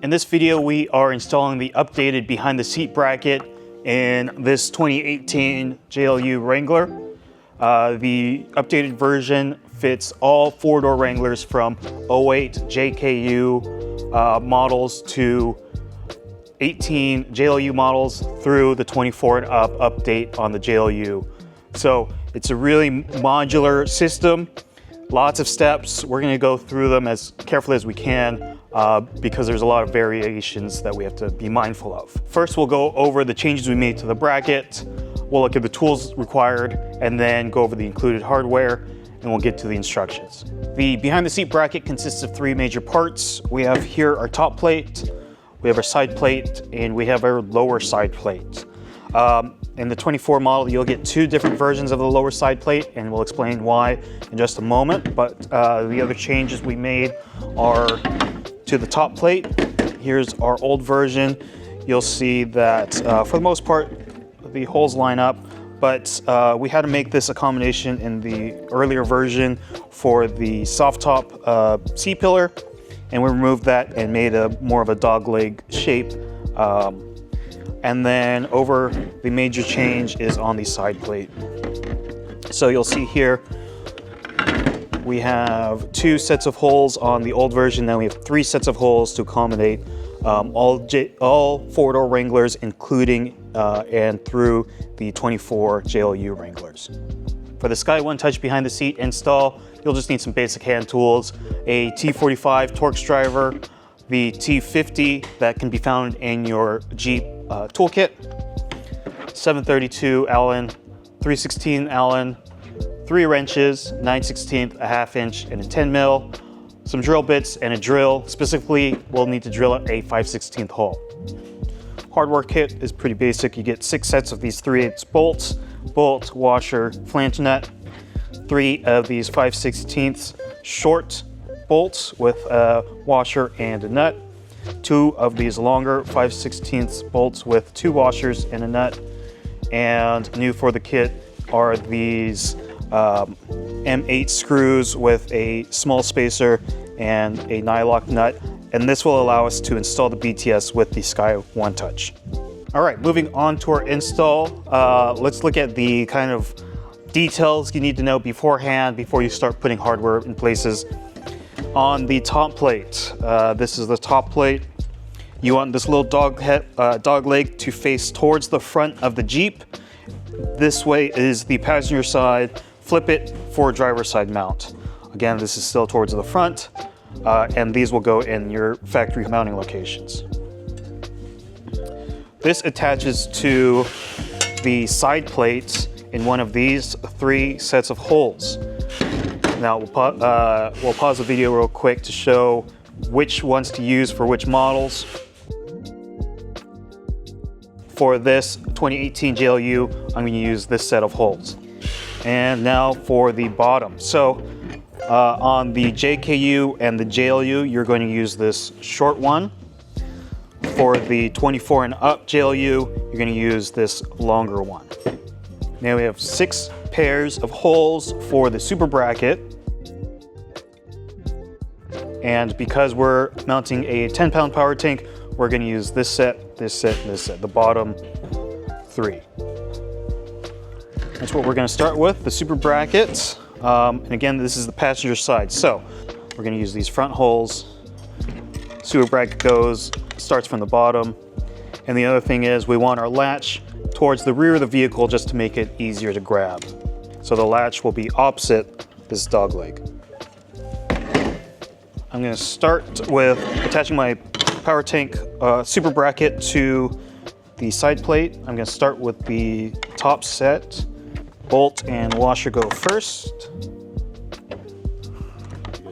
In this video, we are installing the updated behind the seat bracket in this 2018 JLU Wrangler. The updated version fits all four-door Wranglers from 08 JKU models to 18 JLU models through the 24 and up update on the JLU. So it's a really modular system, lots of steps. We're going to go through them as carefully as we can because there's a lot of variations that we have to be mindful of. First, we'll go over the changes we made to the bracket. We'll look at the tools required and then go over the included hardware, and we'll get to the instructions. The behind the seat bracket consists of three major parts. We have here our top plate, we have our side plate, and we have our lower side plate. In the 24 model, you'll get two different versions of the lower side plate, and we'll explain why in just a moment. But the other changes we made are to the top plate. Here's our old version. You'll see that for the most part, the holes line up, but we had to make this accommodation in the earlier version for the soft top C-pillar, and we removed that and made a more of a dog leg shape. And then over the major change is on the side plate. So you'll see here, we have two sets of holes on the old version. Now we have three sets of holes to accommodate all four-door Wranglers, including and through the 24 JLU Wranglers. For the Sky One Touch behind the seat install, you'll just need some basic hand tools, a T45 Torx driver, the T50 that can be found in your Jeep toolkit, 732 Allen, 316 Allen, 3 wrenches, 9/16, a ½ inch, and a 10 mil, some drill bits and a drill. Specifically, we'll need to drill a 5/16 hole. Hardware kit is pretty basic. You get 6 sets of these 3/8 bolts, bolt, washer, flange nut, 3 of these 5/16 short bolts with a washer and a nut, 2 of these longer 5/16 bolts with 2 washers and a nut, and new for the kit are these M8 screws with a small spacer and a nylock nut, and this will allow us to install the BTS with the Sky One Touch. All right, moving on to our install, let's look at the kind of details you need to know beforehand before you start putting hardware in places. On the top plate, this is the top plate. You want this little dog leg to face towards the front of the Jeep. This way is the passenger side. Flip it for driver's side mount. Again, this is still towards the front, and these will go in your factory mounting locations. This attaches to the side plates in one of these 3 sets of holes. Now we'll pause the video real quick to show which ones to use for which models. For this 2018 JLU, I'm going to use this set of holes. And now for the bottom. So on the JKU and the JLU, you're going to use this short one. For the 24 and up JLU, you're going to use this longer one. Now we have 6 pairs of holes for the super bracket. And because we're mounting a 10-pound power tank, we're going to use this set, this set, and this set, the bottom 3. That's what we're going to start with, the super bracket. And again, this is the passenger side. So we're going to use these front holes. Super bracket starts from the bottom. And the other thing is we want our latch towards the rear of the vehicle just to make it easier to grab. So the latch will be opposite this dog leg. I'm going to start with attaching my power tank super bracket to the side plate. I'm going to start with the top set. Bolt and washer go first.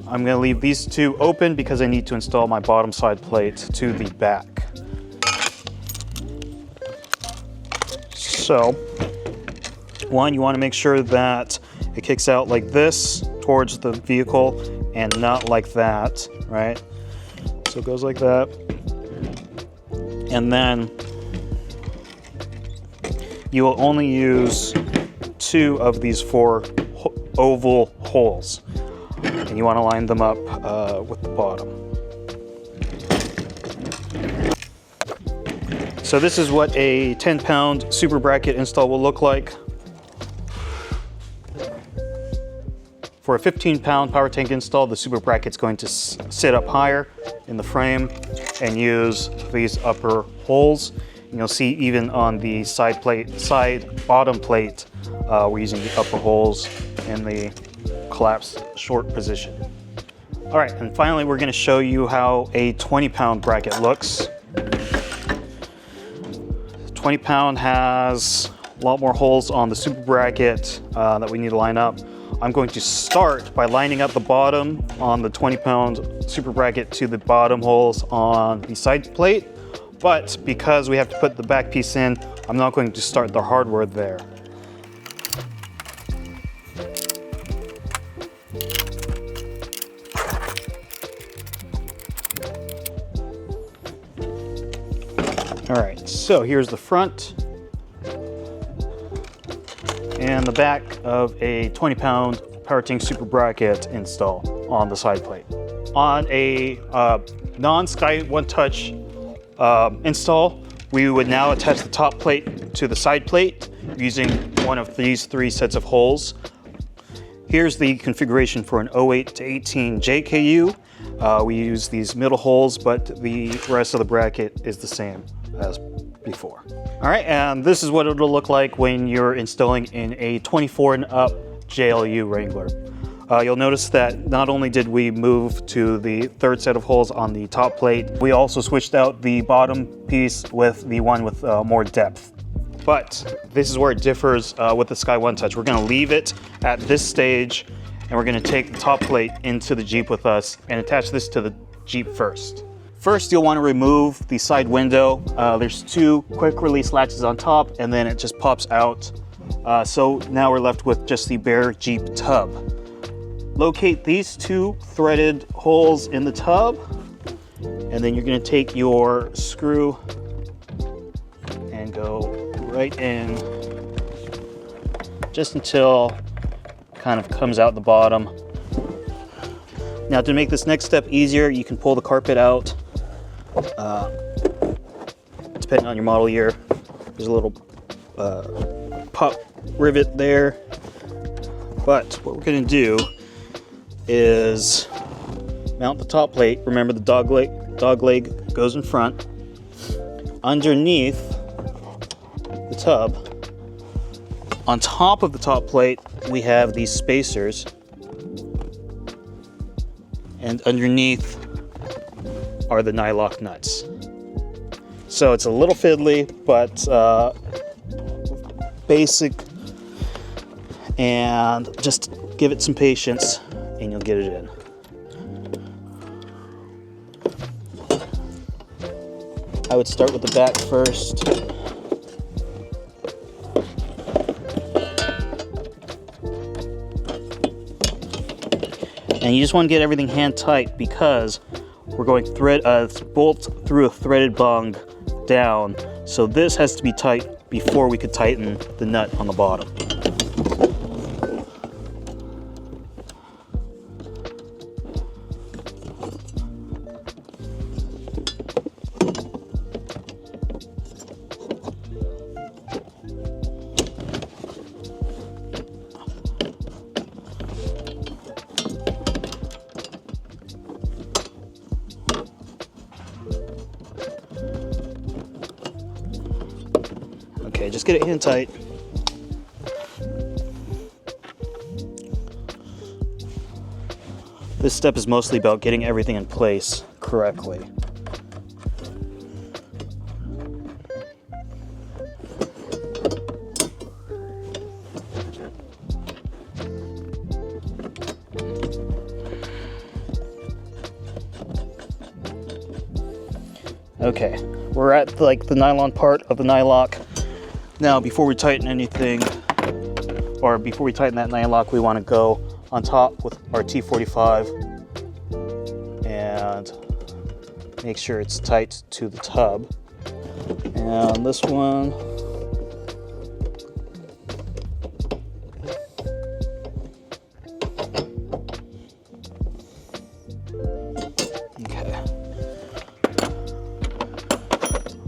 I'm going to leave these 2 open because I need to install my bottom side plate to the back. So, one, you want to make sure that it kicks out like this towards the vehicle and not like that, right? So it goes like that. And then you will only use 2 of these 4 oval holes, and you want to line them up with the bottom. So this is what a 10-pound super bracket install will look like. For a 15-pound power tank install, the super bracket's going to sit up higher in the frame and use these upper holes. And you'll see even on the bottom plate, we're using the upper holes in the collapsed short position. All right, and finally, we're going to show you how a 20-pound bracket looks. 20-pound has a lot more holes on the super bracket that we need to line up. I'm going to start by lining up the bottom on the 20-pound super bracket to the bottom holes on the side plate, but because we have to put the back piece in, I'm not going to start the hardware there. All right, so here's the front and the back of a 20-pound power tank super bracket install on the side plate. On a non-Sky One Touch install, we would now attach the top plate to the side plate using one of these 3 sets of holes. Here's the configuration for an 08 to 18 JKU. We use these middle holes, but the rest of the bracket is the same as before. All right, and this is what it'll look like when you're installing in a 24 and up JLU Wrangler. You'll notice that not only did we move to the 3rd set of holes on the top plate, we also switched out the bottom piece with the one with more depth. But this is where it differs with the Sky One Touch. We're gonna leave it at this stage, and we're gonna take the top plate into the Jeep with us and attach this to the Jeep first. First, you'll want to remove the side window. There's 2 quick release latches on top, and then it just pops out. So now we're left with just the bare Jeep tub. Locate these 2 threaded holes in the tub, and then you're going to take your screw and go right in just until it kind of comes out the bottom. Now, to make this next step easier, you can pull the carpet out. Depending on your model year, there's a little pop rivet there. But what we're going to do is mount the top plate. Remember, the dog leg goes in front. Underneath the tub, on top of the top plate, we have these spacers. And underneath are the nylock nuts. So it's a little fiddly, but basic, and just give it some patience and you'll get it in. I would start with the back first. And you just want to get everything hand tight because we're going bolt through a threaded bung down. So this has to be tight before we could tighten the nut on the bottom. Okay, just get it hand tight. This step is mostly about getting everything in place correctly. Okay, we're at the nylon part of the nylock. Now, before we tighten anything, or before we tighten that nylock, we want to go on top with our T45 and make sure it's tight to the tub. And this one,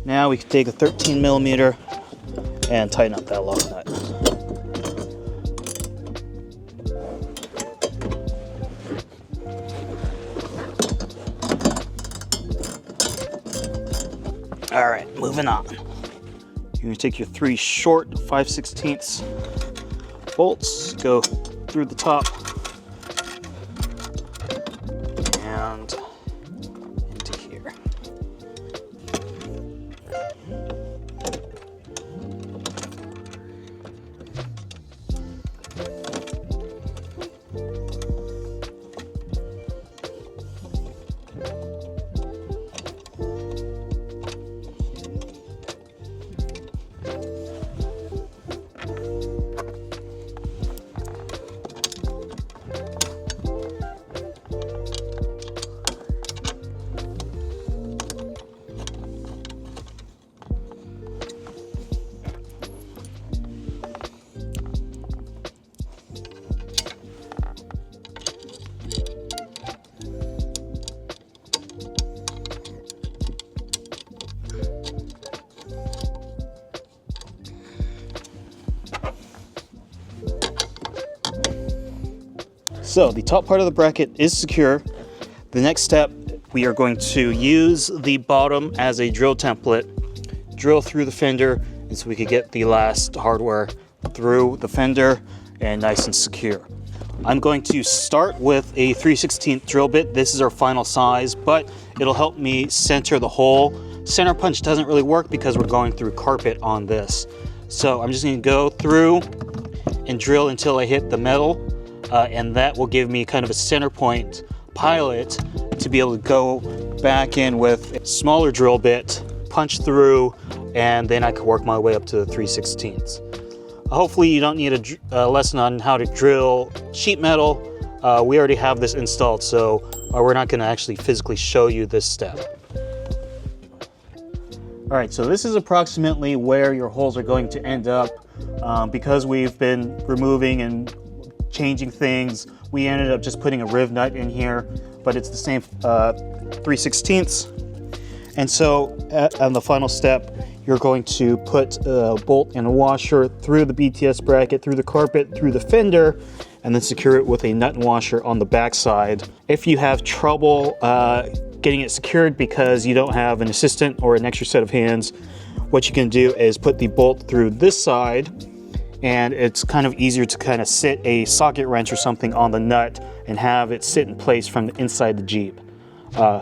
Now we can take a 13 millimeter and tighten up that lock nut. All right, moving on. You're gonna take your 3 short 5/16 bolts, go through the top and into here. So the top part of the bracket is secure. The next step, we are going to use the bottom as a drill template, drill through the fender, and so we could get the last hardware through the fender and nice and secure. I'm going to start with a 3/16 drill bit. This is our final size, but it'll help me center the hole. Center punch doesn't really work because we're going through carpet on this. So I'm just gonna go through and drill until I hit the metal. And that will give me kind of a center point pilot to be able to go back in with a smaller drill bit, punch through, and then I can work my way up to the 3/16. Hopefully you don't need a lesson on how to drill sheet metal. We already have this installed, so we're not going to actually physically show you this step. All right, so this is approximately where your holes are going to end up. Because we've been removing and changing things, we ended up just putting a riv nut in here, but it's the same 3/16. And so on the final step, you're going to put a bolt and a washer through the BTS bracket, through the carpet, through the fender, and then secure it with a nut and washer on the back side. If you have trouble getting it secured because you don't have an assistant or an extra set of hands, what you can do is put the bolt through this side, and it's kind of easier to kind of sit a socket wrench or something on the nut and have it sit in place from the inside the Jeep.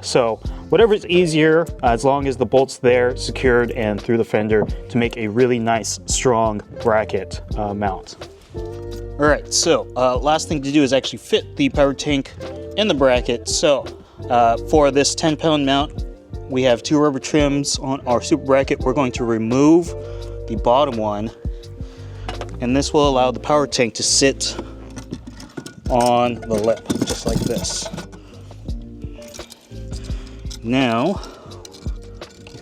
So whatever is easier, as long as the bolt's there secured and through the fender to make a really nice strong bracket mount. All right, so last thing to do is actually fit the power tank in the bracket. So for this 10-pound mount, we have 2 rubber trims on our super bracket. We're going to remove the bottom one, and this will allow the power tank to sit on the lip, just like this. Now,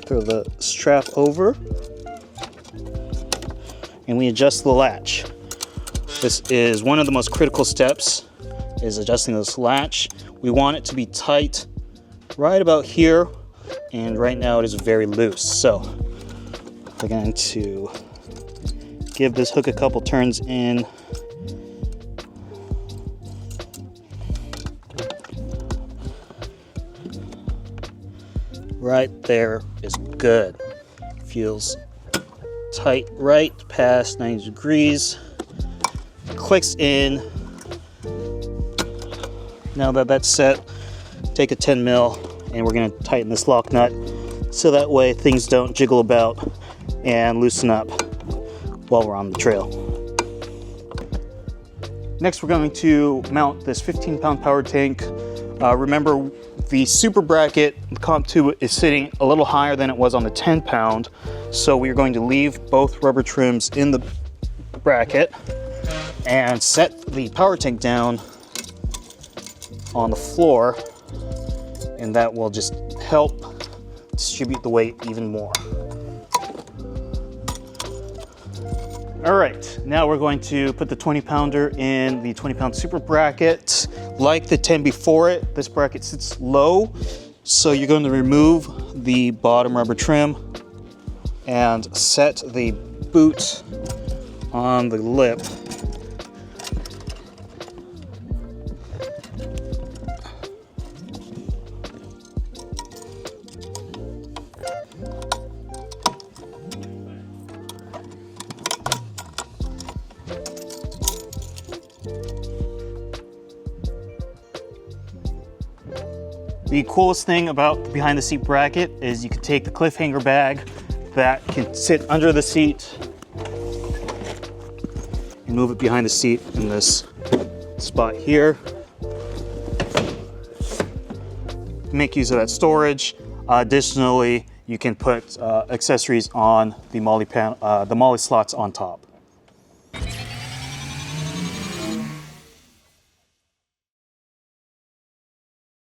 throw the strap over, and we adjust the latch. This is one of the most critical steps, is adjusting this latch. We want it to be tight right about here, and right now it is very loose. So we're going to give this hook a couple turns in. Right there is good. Feels tight right past 90 degrees. Clicks in. Now that that's set, take a 10 mil and we're going to tighten this lock nut so that way things don't jiggle about and loosen up while we're on the trail. Next, we're going to mount this 15-pound power tank. Remember, the super bracket, the comp tube, is sitting a little higher than it was on the 10-pound, so we're going to leave both rubber trims in the bracket and set the power tank down on the floor, and that will just help distribute the weight even more. All right, now we're going to put the 20-pounder in the 20-pound super bracket. Like the 10 before it, this bracket sits low, so you're going to remove the bottom rubber trim and set the boot on the lip. The coolest thing about the behind the seat bracket is you can take the cliffhanger bag that can sit under the seat and move it behind the seat in this spot here. Make use of that storage. Additionally, you can put accessories on the MOLLE slots on top.